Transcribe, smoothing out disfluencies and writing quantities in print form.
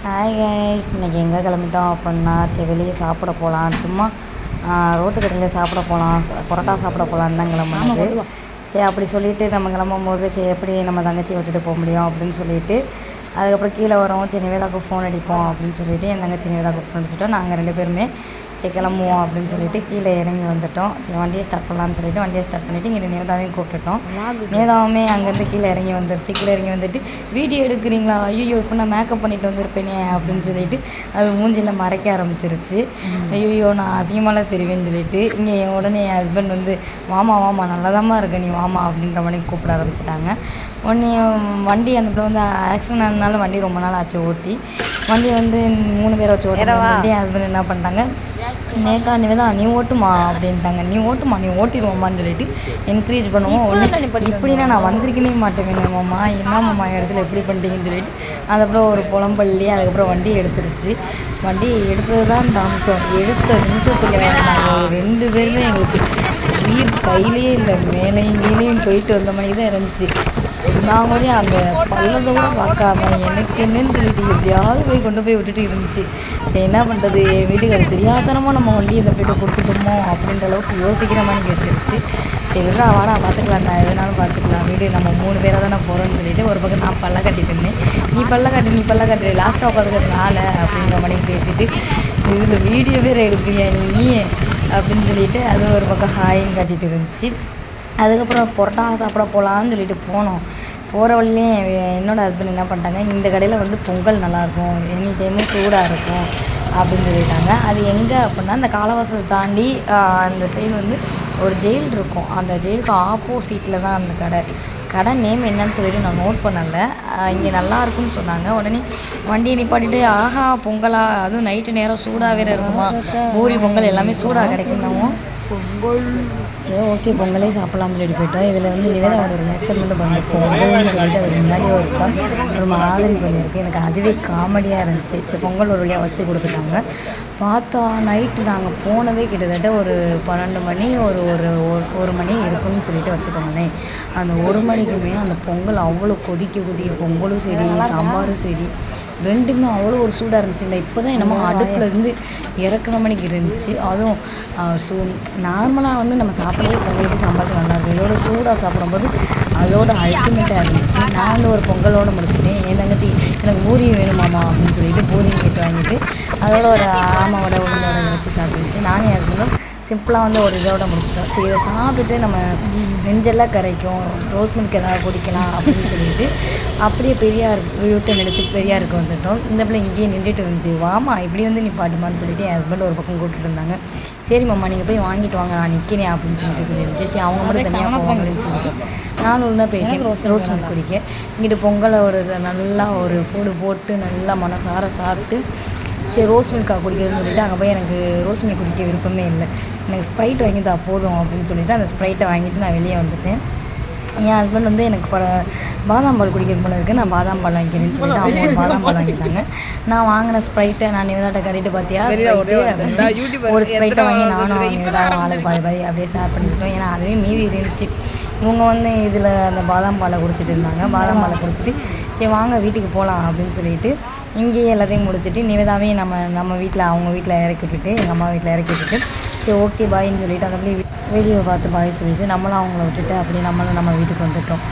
Hi guys, இன்றைக்கி எங்கே கிளம்பிட்டோம் அப்படின்னா வெளியே சாப்பிட போகலாம். சும்மா ரோட்டு கடையில் சாப்பிட போகலாம், பரோட்டா சாப்பிட போகலான்னு தான் கிளம்புனது. சரி அப்படி சொல்லிவிட்டு நம்ம கிளம்பும்போது சரி எப்படி நம்ம தங்கச்சியை விட்டுட்டு போக முடியும் அப்படின்னு சொல்லிவிட்டு அதுக்கப்புறம் கீழே வரவும் சரி நிவேதாவுக்கு ஃபோன் அடிப்போம் அப்படின்னு சொல்லிவிட்டு என் தங்கச்சி நிவேதாவுக்கு ஃபோன் அடிச்சிட்டோம். நாங்கள் 2 பேருமே சரி கிளம்புவோம் அப்படின்னு சொல்லிட்டு கீழே இறங்கி வந்துட்டோம். சரி வண்டியை ஸ்டார்ட் பண்ணலான்னு சொல்லிட்டு வண்டியை ஸ்டார்ட் பண்ணிவிட்டு இங்கே நிவேதாவையும் கூப்பிட்டுட்டோம். நிவேதாவுமே அங்கேருந்து கீழே இறங்கி வந்துருச்சு. கீழே இறங்கி வந்துட்டு வீடியோ எடுக்கிறீங்களா, ஐயோ இப்போ நான் மேக்கப் பண்ணிட்டு வந்திருப்பேனே அப்படின்னு சொல்லிட்டு அது மூஞ்சியில் மறைக்க ஆரம்பிச்சிருச்சு. ஐயோ நான் அசிங்கமாலாம் தெரிவேன்னு சொல்லிட்டு இங்கே உடனே என் ஹஸ்பண்ட் வந்து வாமா நல்லாதாம்மா இருக்க நீ வாமா அப்படின்ற மாதிரி கூப்பிட ஆரம்பிச்சிட்டாங்க. உடனே வண்டி அந்த பிள்ளை வந்து ஆக்சிடென்ட் ஆனதுனால வண்டி ரொம்ப நாள் ஆச்சு ஓட்டி. வண்டியை வந்து 3 பேரை வச்சு ஓட்டி என் ஹஸ்பண்ட் என்ன பண்ணிட்டாங்க, நேக்கா நிவேதா நீ ஓட்டுமா அப்படின்ட்டாங்க. நீ ஓட்டிடுவோம்மான்னு சொல்லிட்டு என்கரேஜ் பண்ணுவோம். இப்படின்னா நான் வந்திருக்கனே மாட்டேன் மாமா, என்னம்மா இடத்துல எப்படி பண்ணிட்டீங்கன்னு சொல்லிட்டு அதுக்கப்புறம் ஒரு புலம்பள்ளி அதுக்கப்புறம் வண்டி எடுத்துருச்சு. வண்டி எடுத்தது தான் தாமசம். எடுத்த நிமிஷத்தில் நாங்கள் 2 பேருமே எங்களுக்கு உயிர் கையிலே இல்லை, மேலேயும் கீழேயும் போயிட்டு வந்த மாதிரி தான் இருந்துச்சு. நான் கூட அந்த பள்ளத்தை கூட பார்க்காம எனக்கு என்னன்னு சொல்லிட்டு எப்படியாவது கொண்டு போய் விட்டுட்டு இருந்துச்சு. சரி என்ன பண்ணுறது, என் வீட்டுக்கு தெரியாதனமாக நம்ம வண்டியை இந்த போய்ட்டு கொடுத்துட்டோமோ அப்படின்ற அளவுக்கு யோசிக்கிற மாதிரி வச்சிருச்சு. சரி விட்றா வாடா பார்த்துக்கலாம், நான் எதுனாலும் பார்த்துக்கலாம், வீடு நம்ம 3 பேராக தானே போகிறோன்னு சொல்லிட்டு ஒரு பக்கம் நான் பல்ல கட்டிட்டு இருந்தேன். நீ பல்ல கட்டு லாஸ்ட்டாக உட்காந்துக்கிறதுனால அப்படின்ற மாதிரி பேசிட்டு இதில் வீடியோ வேறு எடுக்கிறியா நீ அப்படின்னு சொல்லிட்டு அது ஒரு பக்கம் ஹாயின்னு கட்டிட்டு இருந்துச்சு. அதுக்கப்புறம் பரோட்டா சாப்பிட போகலான்னு சொல்லிட்டு போனோம். போகிற வழியிலே என்னோடய ஹஸ்பண்ட் என்ன பண்ணிட்டாங்க, இந்த கடையில் வந்து பொங்கல் நல்லாயிருக்கும், எனி டைமும் சூடாக இருக்கும் அப்படின்னு சொல்லிட்டாங்க. அது எங்கே அப்படின்னா இந்த காலவாசல் தாண்டி அந்த சைடு வந்து ஒரு ஜெயில் இருக்கும். அந்த ஜெயிலுக்கு ஆப்போசிட்டில் தான் அந்த கடை நேம் என்னன்னு சொல்லிட்டு நான் நோட் பண்ணலை. இங்கே நல்லா இருக்குன்னு சொன்னாங்க. உடனே வண்டியை நிப்பாட்டிட்டு ஆஹா பொங்கலா, அதுவும் நைட்டு நேரம் சூடாக வேறு இருக்குமா, பூரி பொங்கல் எல்லாமே சூடாக கிடைக்குன்னவும் பொங்கல் சரி ஓகே பொங்கலே சாப்பிட்லான்னு சொல்லிட்டு போயிட்டோம். இதில் வந்து நிவேதாவோட ரியாக்ஷன் மட்டும் பண்ணி பொங்கல்னு சொல்லிட்டு அதுக்கு முன்னாடி ஒரு மாதிரி பண்ணியிருக்கு. எனக்கு அதுவே காமெடியாக இருந்துச்சு. சரி பொங்கல் ஒரு வழியாக வச்சு கொடுத்துட்டாங்க. பார்த்தா நைட்டு நாங்கள் போனதே கிட்டத்தட்ட ஒரு 12 மணி ஒரு மணி இருக்குன்னு சொல்லிட்டு வச்சுக்கோங்களேன். அந்த 1 மணிக்குமே அந்த பொங்கல் அவ்வளோ கொதிக்க பொங்கலும் சரி சாம்பாரும் சரி 2மே அவ்வளோ ஒரு சூடாக இருந்துச்சு. இல்லை இப்போ தான் என்னமோ அடுப்பில் இருந்து இறக்குற மணிக்கு இருந்துச்சு. அதுவும் நார்மலாக வந்து நம்ம சாப்பிட்றதே பொங்கலுக்கு சாம்பாருக்கு நல்லாயிருக்கும். இதோட சூடாக சாப்பிடும்போது அதோட அல்டிமேட்டாக இருந்துச்சு. நான் வந்து ஒரு பொங்கலோடு முடிச்சிட்டேன். என் தங்கச்சி எனக்கு பூரி வேணுமாமா அப்படின்னு சொல்லிட்டு பூரியும் கேட்டு வாங்கிட்டு அதோட ஒரு ஆமாவோட உங்களோட வச்சு சாப்பிட்டுச்சு. நானே அதுக்கு சிம்பிளாக வந்து ஒரு இதோட முடிச்சிட்டோம். சரி இதை சாப்பிட்டுட்டு நம்ம நெஞ்செல்லாம் கரைக்கும், ரோஸ் மில்க் ஏதாவது குடிக்கலாம் அப்படின்னு சொல்லிட்டு அப்படியே பெரியார் விட்டு நடிச்சு பெரியாருக்கு வந்துட்டோம். இந்த பிள்ளை இங்கேயே நின்றுட்டு இருந்துச்சு. வாமா இப்படி வந்து நீ பாட்டுமான்னு சொல்லிட்டு என் ஹஸ்பண்ட் ஒரு பக்கம் கூப்பிட்டு இருந்தாங்க. சரி மாமா நீங்கள் போய் வாங்கிட்டு வாங்க நான் நிற்கிறேன் அப்படின்னு சொல்லிட்டு சரி அவங்க மட்டும் தனியாக போவாங்கன்னு சொல்லிட்டு நானும் உள்ளே போயிட்டேன் ரோஸ் மில்க் குடிக்க. இங்கிட்டு பொங்கலை ஒரு நல்லா ஒரு போட்டு நல்லா மனசார சாப்பிட்டு சரி ரோஸ் மில்காக குடிக்கிறதுன்னு சொல்லிட்டு அங்கே போய் எனக்கு ரோஸ் மில்க் குடிக்க விருப்பமே இல்லை, எனக்கு ஸ்ப்ரைட் வாங்கிட்டா போதும் அப்படின்னு சொல்லிட்டு அந்த ஸ்ப்ரைட்டை வாங்கிட்டு நான் வெளியே வந்துட்டேன். என் ஹஸ்பண்ட் வந்து எனக்கு பாதாம் பால் குடிக்கிற போல இருக்குது, நான் பாதாம் பால் வாங்கிக்கிறேன்னு சொல்லிட்டு அவங்க ஒரு பாதாம் பால் வாங்கிட்டாங்க. நான் வாங்கின ஸ்ப்ரைட்டை நான் நிவேதாட்ட கட்டிட்டு பார்த்தியா ஒரு ஸ்ப்ரைட்டை வாங்கி நானும் நிவேதாவும் ஆளுக்கு பாய் அப்படியே ஷேர் பண்ணிக்கிட்டோம். ஏன்னா அதுவே மீறி இருந்துச்சு. இவங்க வந்து இதில் அந்த பாதாம் பாலை குடிச்சிட்டு இருந்தாங்க. பாதாம் பாலை குடிச்சிட்டு சரி வாங்க வீட்டுக்கு போகலாம் அப்படின்னு சொல்லிட்டு இங்கேயே எல்லாத்தையும் முடிச்சுட்டு நிவேதாவையும் நம்ம வீட்டில் அவங்க வீட்டில் இறக்கி விட்டுட்டு எங்கள் அம்மா வீட்டில் இறக்கி விட்டுட்டு சரி ஓகே பாயின்னு சொல்லிட்டு அந்த வீடியோ பார்த்து பாய் சொல்லிச்சு நம்மளும் அவங்கள விட்டுட்டு அப்படியே நம்மளும் நம்ம வீட்டுக்கு வந்துட்டோம்.